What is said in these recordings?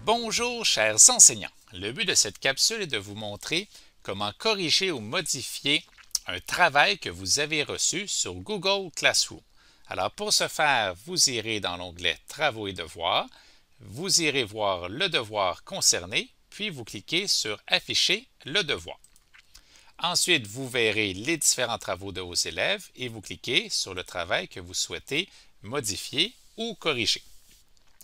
Bonjour chers enseignants, le but de cette capsule est de vous montrer comment corriger ou modifier un travail que vous avez reçu sur Google Classroom. Alors pour ce faire, vous irez dans l'onglet Travaux et devoirs, vous irez voir le devoir concerné, puis vous cliquez sur Afficher le devoir. Ensuite, vous verrez les différents travaux de vos élèves et vous cliquez sur le travail que vous souhaitez modifier ou corriger.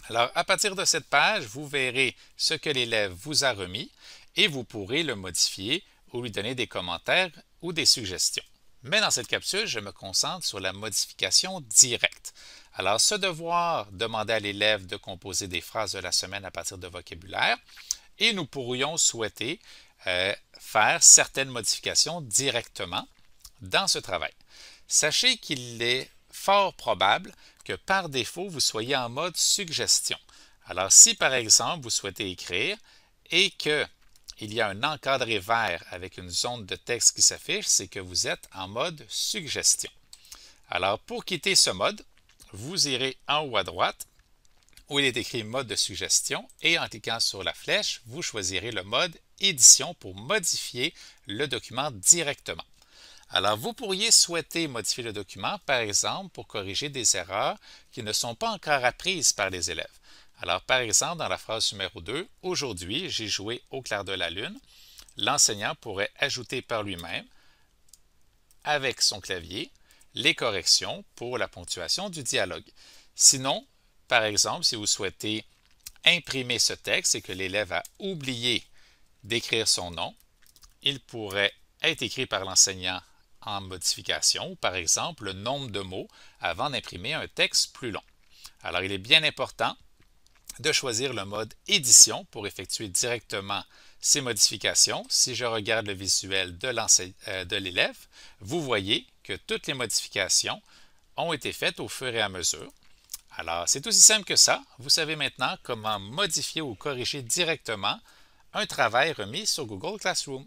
Alors, à partir de cette page, vous verrez ce que l'élève vous a remis et vous pourrez le modifier ou lui donner des commentaires ou des suggestions. Mais dans cette capsule, je me concentre sur la modification directe. Alors, ce devoir demandait à l'élève de composer des phrases de la semaine à partir de vocabulaire et nous pourrions souhaiter faire certaines modifications directement dans ce travail. Sachez qu'il est fort probable que par défaut, vous soyez en mode suggestion. Alors, si par exemple, vous souhaitez écrire et qu'il y a un encadré vert avec une zone de texte qui s'affiche, c'est que vous êtes en mode suggestion. Alors, pour quitter ce mode, vous irez en haut à droite où il est écrit mode de suggestion et en cliquant sur la flèche, vous choisirez le mode édition pour modifier le document directement. Alors, vous pourriez souhaiter modifier le document, par exemple, pour corriger des erreurs qui ne sont pas encore apprises par les élèves. Alors, par exemple, dans la phrase numéro 2, « Aujourd'hui, j'ai joué au clair de la lune », l'enseignant pourrait ajouter par lui-même, avec son clavier, les corrections pour la ponctuation du dialogue. Sinon, par exemple, si vous souhaitez imprimer ce texte et que l'élève a oublié d'écrire son nom, il pourrait être écrit par l'enseignant en modification, par exemple le nombre de mots avant d'imprimer un texte plus long. Alors, il est bien important de choisir le mode édition pour effectuer directement ces modifications. Si je regarde le visuel de l'élève, vous voyez que toutes les modifications ont été faites au fur et à mesure. Alors, c'est aussi simple que ça. Vous savez maintenant comment modifier ou corriger directement un travail remis sur Google Classroom.